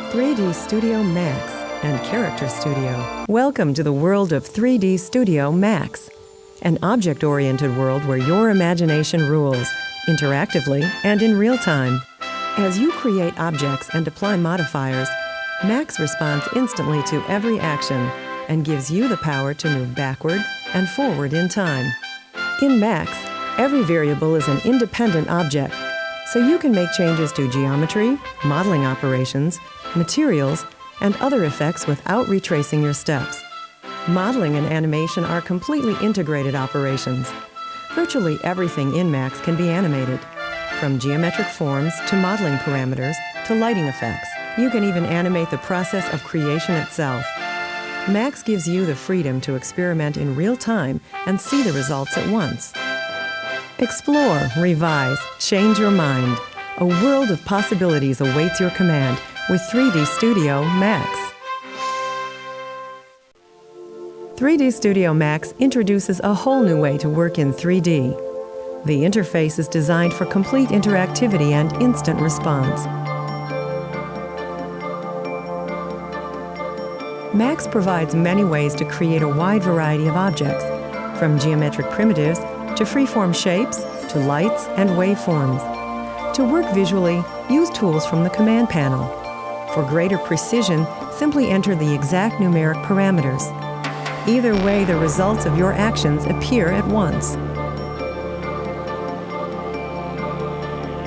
3D Studio Max and Character Studio. Welcome to the world of 3D Studio Max, an object-oriented world where your imagination rules, interactively and in real time. As you create objects and apply modifiers, Max responds instantly to every action and gives you the power to move backward and forward in time. In Max, every variable is an independent object, so you can make changes to geometry, modeling operations, materials, and other effects without retracing your steps. Modeling and animation are completely integrated operations. Virtually everything in Max can be animated, from geometric forms to modeling parameters to lighting effects. You can even animate the process of creation itself. Max gives you the freedom to experiment in real time and see the results at once. Explore, revise, change your mind. A world of possibilities awaits your command with 3D Studio Max. 3D Studio Max introduces a whole new way to work in 3D. The interface is designed for complete interactivity and instant response. Max provides many ways to create a wide variety of objects, from geometric primitives to freeform shapes, to lights and waveforms. To work visually, use tools from the command panel. For greater precision, simply enter the exact numeric parameters. Either way, the results of your actions appear at once.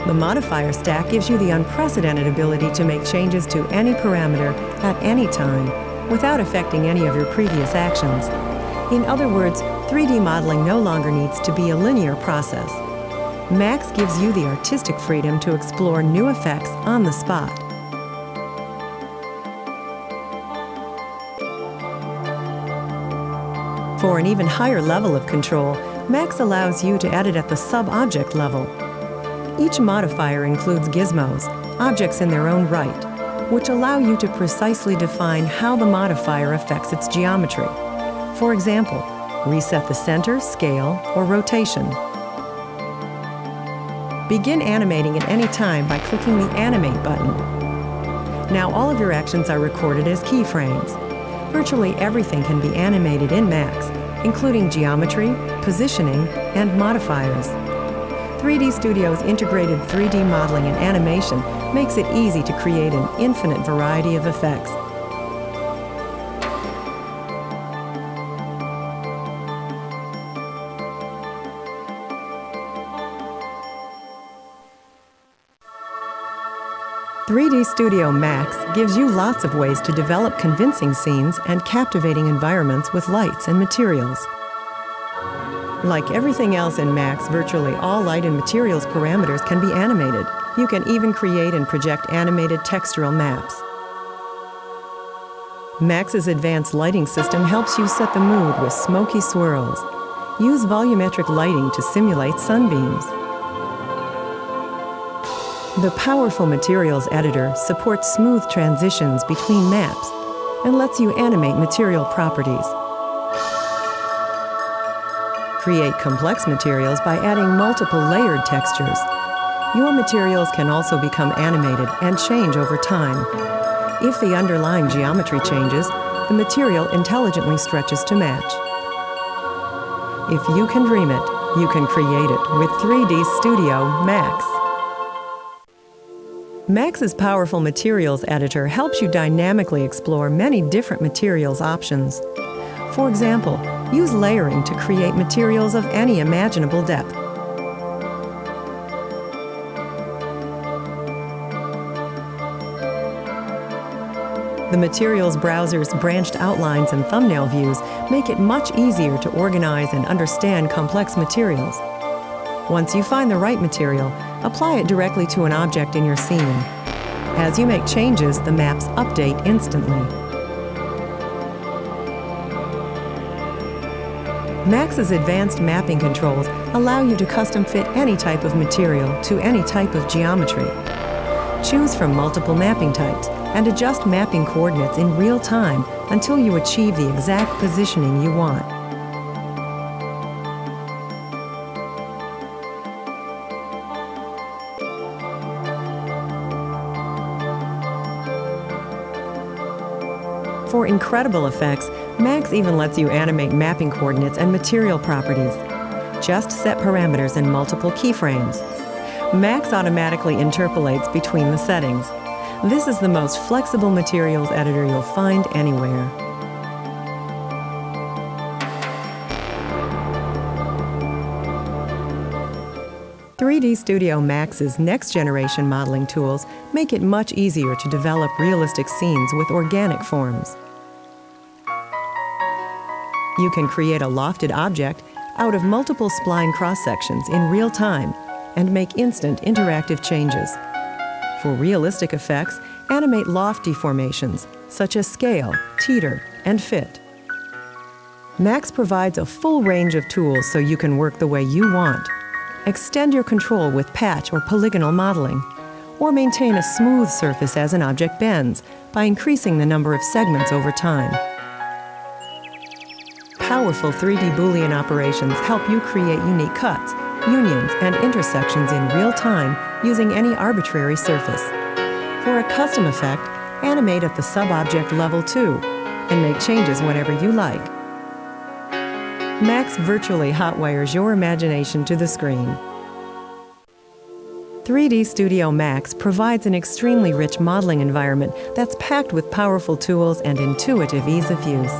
The modifier stack gives you the unprecedented ability to make changes to any parameter at any time without affecting any of your previous actions. In other words, 3D modeling no longer needs to be a linear process. Max gives you the artistic freedom to explore new effects on the spot. For an even higher level of control, Max allows you to edit at the sub-object level. Each modifier includes gizmos, objects in their own right, which allow you to precisely define how the modifier affects its geometry. For example, reset the center, scale, or rotation. Begin animating at any time by clicking the Animate button. Now all of your actions are recorded as keyframes. Virtually everything can be animated in Max, including geometry, positioning, and modifiers. 3D Studio's integrated 3D modeling and animation makes it easy to create an infinite variety of effects. "3D Studio Max" gives you lots of ways to develop convincing scenes and captivating environments with lights and materials. Like everything else in Max, virtually all light and materials parameters can be animated. You can even create and project animated textural maps. Max's advanced lighting system helps you set the mood with smoky swirls. Use volumetric lighting to simulate sunbeams. The powerful Materials Editor supports smooth transitions between maps and lets you animate material properties. Create complex materials by adding multiple layered textures. Your materials can also become animated and change over time. If the underlying geometry changes, the material intelligently stretches to match. If you can dream it, you can create it with 3D Studio Max. Max's powerful Materials Editor helps you dynamically explore many different materials options. For example, use layering to create materials of any imaginable depth. The Materials Browser's branched outlines and thumbnail views make it much easier to organize and understand complex materials. Once you find the right material, apply it directly to an object in your scene. As you make changes, the maps update instantly. Max's advanced mapping controls allow you to custom fit any type of material to any type of geometry. Choose from multiple mapping types and adjust mapping coordinates in real time until you achieve the exact positioning you want. For incredible effects, Max even lets you animate mapping coordinates and material properties. Just set parameters in multiple keyframes. Max automatically interpolates between the settings. This is the most flexible materials editor you'll find anywhere. "3D Studio Max's next-generation modeling tools make it much easier to develop realistic scenes with organic forms. You can create a lofted object out of multiple spline cross-sections in real time and make instant interactive changes. For realistic effects, animate loft deformations such as scale, teeter, and fit. Max provides a full range of tools so you can work the way you want. Extend your control with patch or polygonal modeling, or maintain a smooth surface as an object bends by increasing the number of segments over time. Powerful 3D Boolean operations help you create unique cuts, unions, and intersections in real time using any arbitrary surface. For a custom effect, animate at the sub-object level too, and make changes whenever you like. Max virtually hotwires your imagination to the screen. 3D Studio Max provides an extremely rich modeling environment that's packed with powerful tools and intuitive ease of use.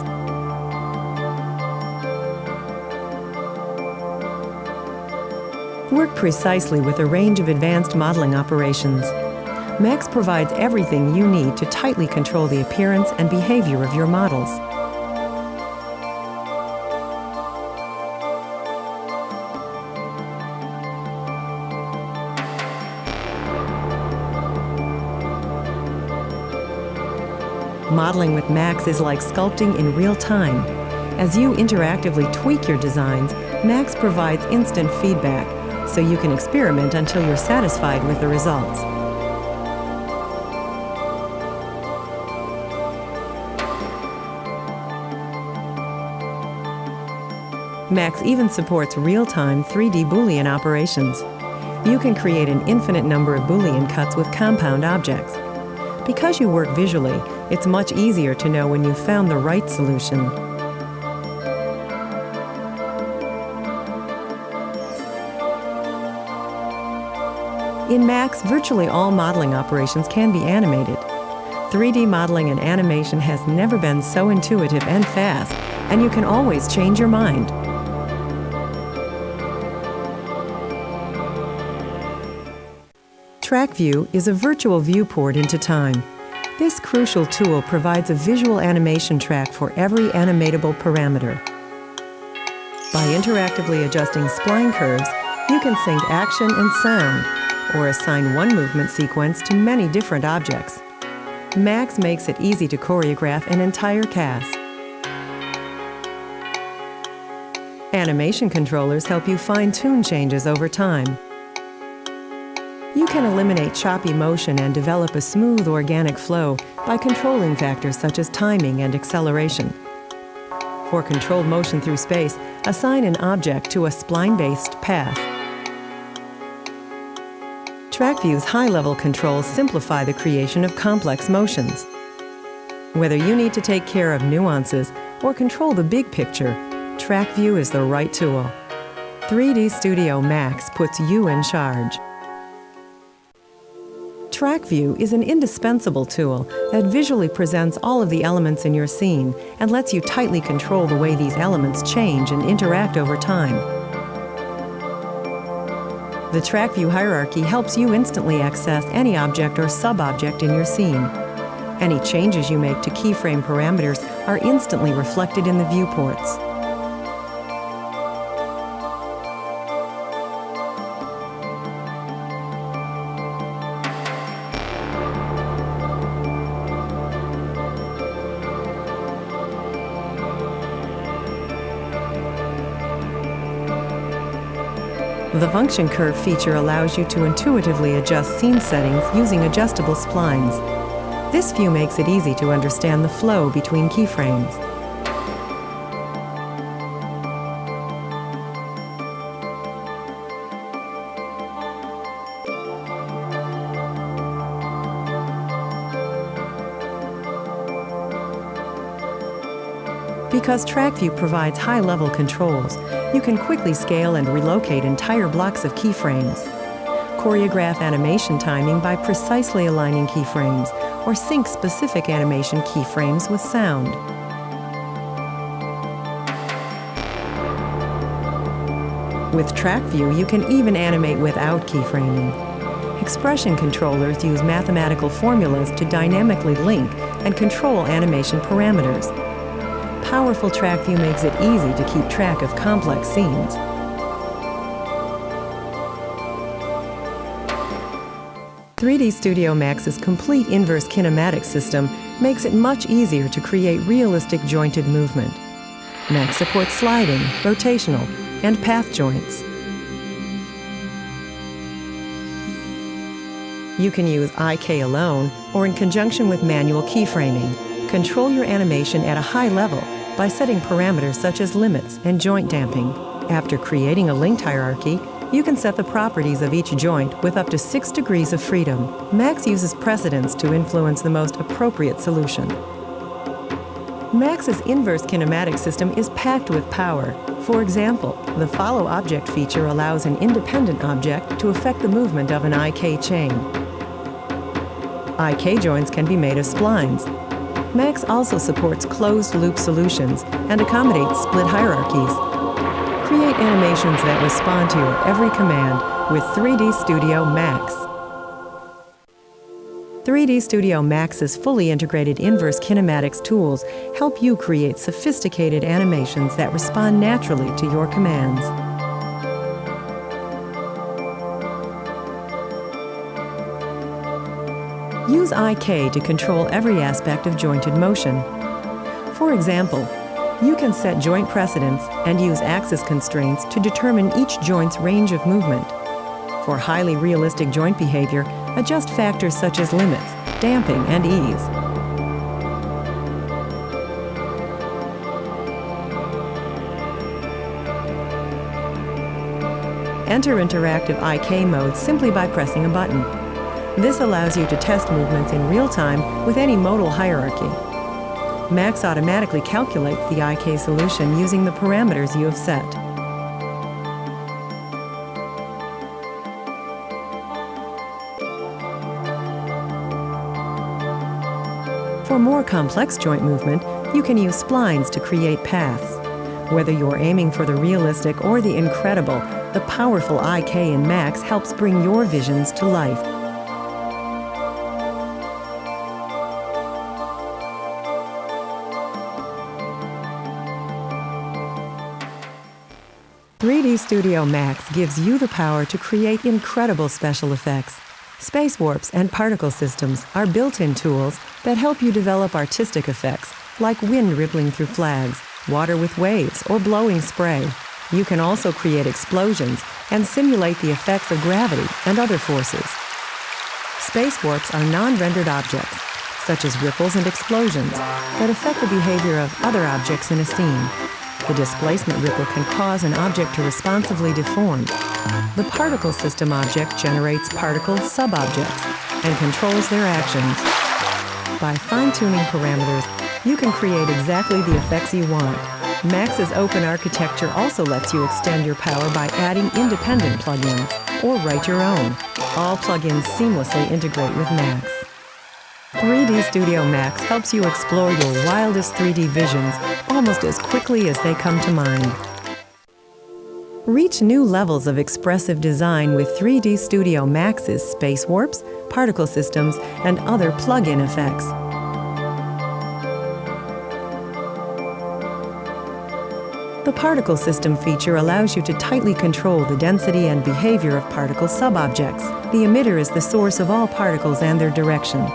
Work precisely with a range of advanced modeling operations. Max provides everything you need to tightly control the appearance and behavior of your models. Modeling with Max is like sculpting in real time. As you interactively tweak your designs, Max provides instant feedback, so you can experiment until you're satisfied with the results. Max even supports real-time 3D Boolean operations. You can create an infinite number of Boolean cuts with compound objects. Because you work visually, it's much easier to know when you've found the right solution. In Max, virtually all modeling operations can be animated. 3D modeling and animation has never been so intuitive and fast, and you can always change your mind. Track View is a virtual viewport into time. This crucial tool provides a visual animation track for every animatable parameter. By interactively adjusting spline curves, you can sync action and sound, or assign one movement sequence to many different objects. Max makes it easy to choreograph an entire cast. Animation controllers help you fine-tune changes over time. You can eliminate choppy motion and develop a smooth, organic flow by controlling factors such as timing and acceleration. For controlled motion through space, assign an object to a spline-based path. Track View's high-level controls simplify the creation of complex motions. Whether you need to take care of nuances or control the big picture, Track View is the right tool. 3D Studio Max puts you in charge. Track View is an indispensable tool that visually presents all of the elements in your scene and lets you tightly control the way these elements change and interact over time. The Track View hierarchy helps you instantly access any object or sub-object in your scene. Any changes you make to keyframe parameters are instantly reflected in the viewports. The Function Curve feature allows you to intuitively adjust scene settings using adjustable splines. This view makes it easy to understand the flow between keyframes. Because TrackView provides high-level controls, you can quickly scale and relocate entire blocks of keyframes. Choreograph animation timing by precisely aligning keyframes, or sync specific animation keyframes with sound. With TrackView, you can even animate without keyframing. Expression controllers use mathematical formulas to dynamically link and control animation parameters. Powerful TrackView makes it easy to keep track of complex scenes. "3D Studio Max's complete inverse kinematic system makes it much easier to create realistic jointed movement. Max supports sliding, rotational, and path joints. You can use IK alone or in conjunction with manual keyframing. Control your animation at a high level by setting parameters such as limits and joint damping. After creating a linked hierarchy, you can set the properties of each joint with up to 6 degrees of freedom. Max uses precedence to influence the most appropriate solution. Max's inverse kinematic system is packed with power. For example, the follow object feature allows an independent object to affect the movement of an IK chain. IK joints can be made of splines. Max also supports closed-loop solutions and accommodates split hierarchies. Create animations that respond to your every command with 3D Studio Max. 3D Studio Max's fully integrated inverse kinematics tools help you create sophisticated animations that respond naturally to your commands. Use IK to control every aspect of jointed motion. For example, you can set joint precedence and use axis constraints to determine each joint's range of movement. For highly realistic joint behavior, adjust factors such as limits, damping, and ease. Enter interactive IK mode simply by pressing a button. This allows you to test movements in real time with any modal hierarchy. Max automatically calculates the IK solution using the parameters you have set. For more complex joint movement, you can use splines to create paths. Whether you're aiming for the realistic or the incredible, the powerful IK in Max helps bring your visions to life. "3D Studio Max gives you the power to create incredible special effects. Space warps and particle systems are built-in tools that help you develop artistic effects, like wind rippling through flags, water with waves, or blowing spray. You can also create explosions and simulate the effects of gravity and other forces. Space warps are non-rendered objects, such as ripples and explosions, that affect the behavior of other objects in a scene. The displacement ripple can cause an object to responsively deform. The particle system object generates particle sub-objects and controls their actions. By fine-tuning parameters, you can create exactly the effects you want. Max's open architecture also lets you extend your power by adding independent plugins or write your own. All plugins seamlessly integrate with Max. 3D Studio Max helps you explore your wildest 3D visions almost as quickly as they come to mind. Reach new levels of expressive design with 3D Studio Max's space warps, particle systems, and other plug-in effects. The particle system feature allows you to tightly control the density and behavior of particle sub-objects. The emitter is the source of all particles and their direction.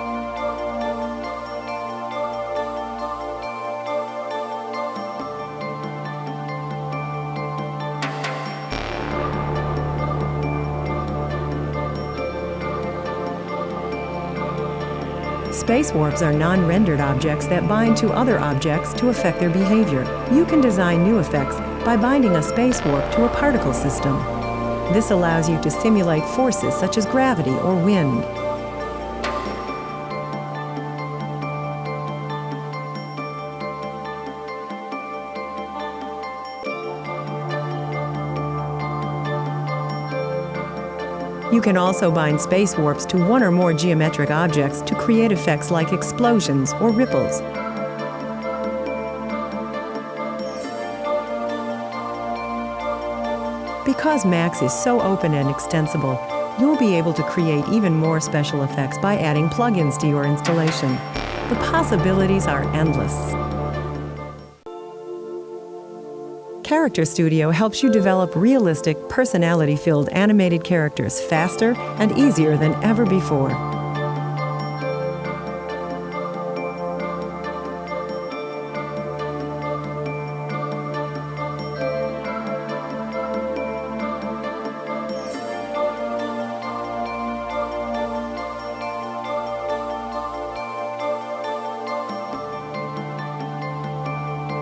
Space warps are non-rendered objects that bind to other objects to affect their behavior. You can design new effects by binding a space warp to a particle system. This allows you to simulate forces such as gravity or wind. You can also bind space warps to one or more geometric objects to create effects like explosions or ripples. Because Max is so open and extensible, you'll be able to create even more special effects by adding plugins to your installation. The possibilities are endless. Character Studio helps you develop realistic, personality-filled animated characters faster and easier than ever before.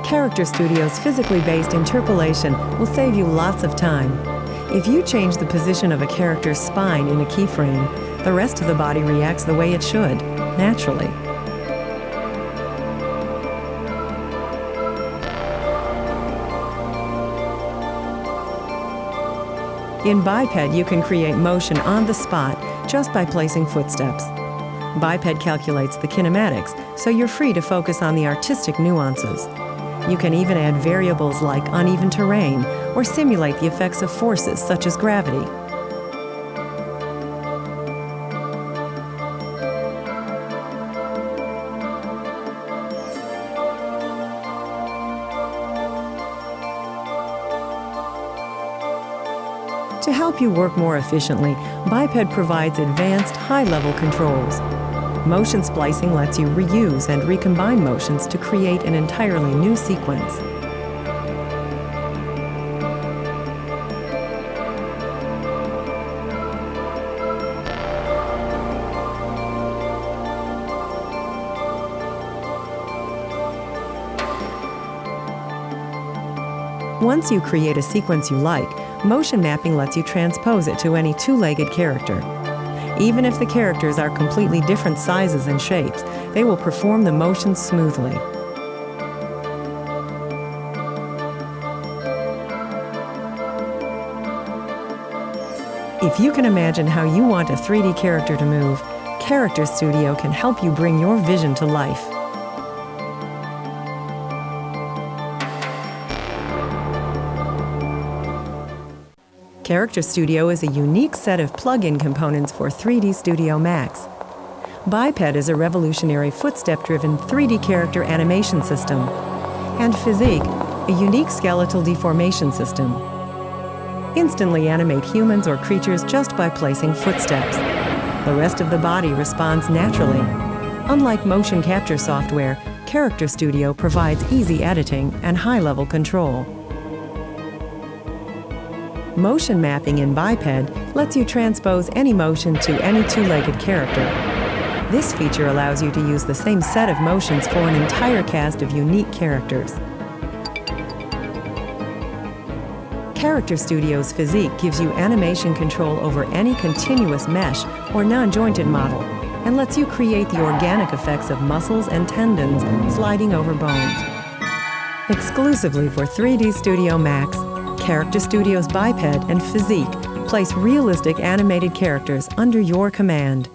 Character Studio's physically based interpolation will save you lots of time. If you change the position of a character's spine in a keyframe, the rest of the body reacts the way it should, naturally. In Biped, you can create motion on the spot just by placing footsteps. Biped calculates the kinematics, so you're free to focus on the artistic nuances. You can even add variables like uneven terrain or simulate the effects of forces such as gravity. To help you work more efficiently, Biped provides advanced high-level controls. Motion splicing lets you reuse and recombine motions to create an entirely new sequence. Once you create a sequence you like, motion mapping lets you transpose it to any two-legged character. Even if the characters are completely different sizes and shapes, they will perform the motions smoothly. If you can imagine how you want a 3D character to move, Character Studio can help you bring your vision to life. Character Studio is a unique set of plug-in components for 3D Studio Max. Biped is a revolutionary footstep-driven 3D character animation system, and Physique, a unique skeletal deformation system. Instantly animate humans or creatures just by placing footsteps. The rest of the body responds naturally. Unlike motion capture software, Character Studio provides easy editing and high-level control. Motion mapping in Biped lets you transpose any motion to any two-legged character. This feature allows you to use the same set of motions for an entire cast of unique characters. Character Studio's Physique gives you animation control over any continuous mesh or non-jointed model and lets you create the organic effects of muscles and tendons sliding over bones. Exclusively for 3D Studio Max, Character Studio's Biped and Physique place realistic animated characters under your command.